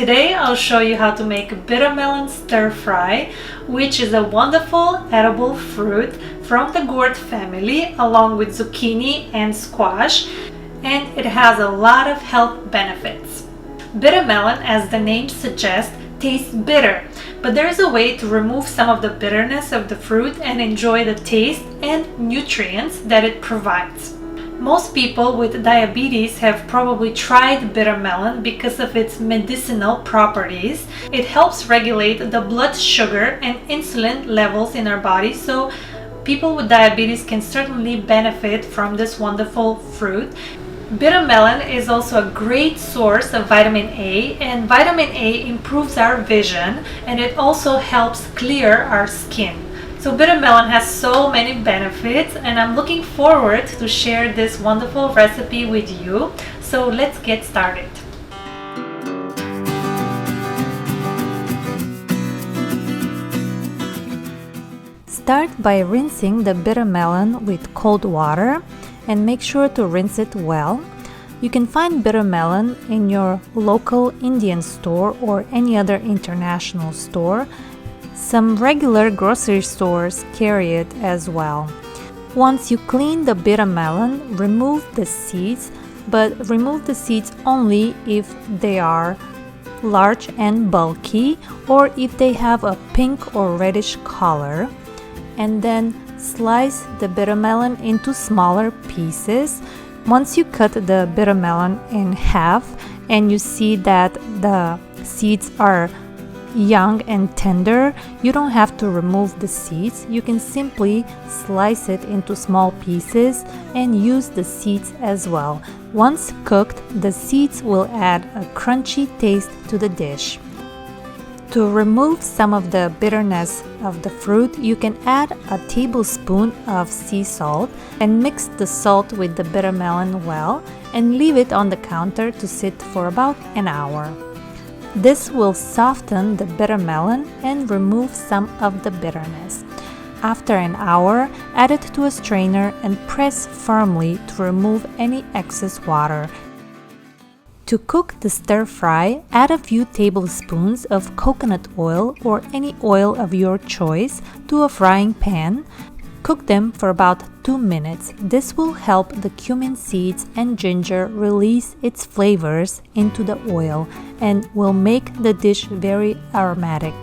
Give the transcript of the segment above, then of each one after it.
Today I'll show you how to make bitter melon stir fry, which is a wonderful edible fruit from the gourd family along with zucchini and squash, and it has a lot of health benefits. Bitter melon, as the name suggests, tastes bitter, but there is a way to remove some of the bitterness of the fruit and enjoy the taste and nutrients that it provides. Most people with diabetes have probably tried bitter melon because of its medicinal properties. It helps regulate the blood sugar and insulin levels in our body, so people with diabetes can certainly benefit from this wonderful fruit. Bitter melon is also a great source of vitamin A, and vitamin A improves our vision and it also helps clear our skin. So bitter melon has so many benefits, and I'm looking forward to share this wonderful recipe with you. So let's get started. Start by rinsing the bitter melon with cold water and make sure to rinse it well. You can find bitter melon in your local Indian store or any other international store. Some regular grocery stores carry it as well. Once you clean the bitter melon, remove the seeds, but remove the seeds only if they are large and bulky or if they have a pink or reddish color. And then slice the bitter melon into smaller pieces. Once you cut the bitter melon in half and you see that the seeds are young and tender, you don't have to remove the seeds. You can simply slice it into small pieces and use the seeds as well. Once cooked, the seeds will add a crunchy taste to the dish. To remove some of the bitterness of the fruit, you can add a tablespoon of sea salt and mix the salt with the bitter melon well and leave it on the counter to sit for about an hour. This will soften the bitter melon and remove some of the bitterness. After an hour, add it to a strainer and press firmly to remove any excess water. To cook the stir fry, add a few tablespoons of coconut oil or any oil of your choice to a frying pan. Cook them for about 2 minutes. This will help the cumin seeds and ginger release its flavors into the oil and will make the dish very aromatic.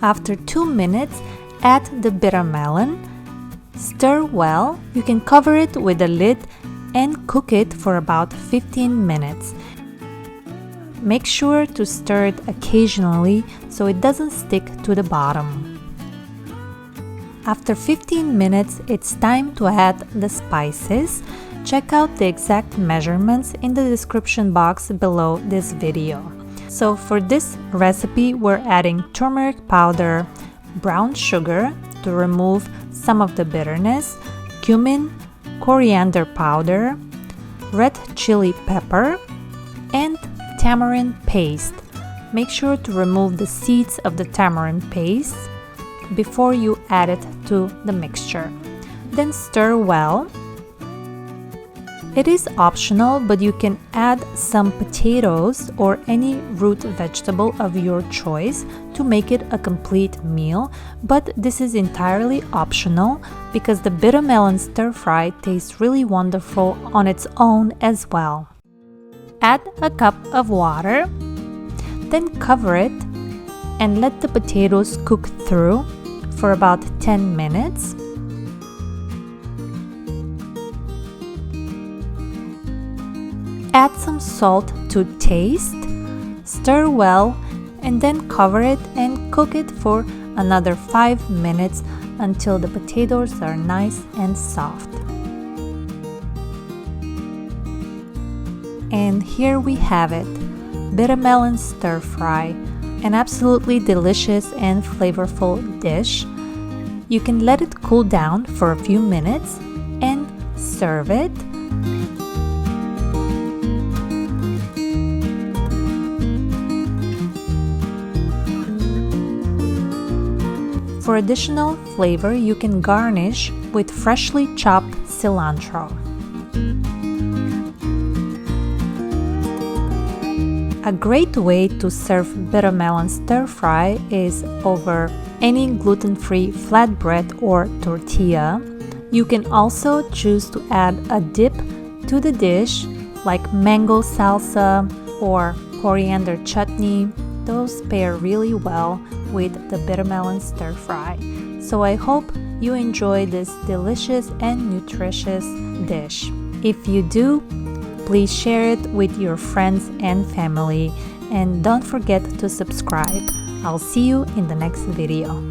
After 2 minutes, add the bitter melon. Stir well. You can cover it with a lid and cook it for about 15 minutes. Make sure to stir it occasionally so it doesn't stick to the bottom. After 15 minutes, it's time to add the spices. Check out the exact measurements in the description box below this video. So for this recipe, we're adding turmeric powder, brown sugar to remove some of the bitterness, cumin, coriander powder, red chili pepper, and tamarind paste. Make sure to remove the seeds of the tamarind paste before you add it to the mixture. Then stir well. It is optional, but you can add some potatoes or any root vegetable of your choice to make it a complete meal, but this is entirely optional because the bitter melon stir fry tastes really wonderful on its own as well. Add a cup of water, then cover it and let the potatoes cook through for about 10 minutes. Add some salt to taste, stir well, and then cover it and cook it for another 5 minutes until the potatoes are nice and soft. And here we have it, bitter melon stir fry, an absolutely delicious and flavorful dish. You can let it cool down for a few minutes and serve it. For additional flavor, you can garnish with freshly chopped cilantro. A great way to serve bitter melon stir fry is over any gluten-free flatbread or tortilla. You can also choose to add a dip to the dish like mango salsa or coriander chutney. Those pair really well with the bitter melon stir fry. So I hope you enjoy this delicious and nutritious dish. If you do, please share it with your friends and family, and don't forget to subscribe. I'll see you in the next video.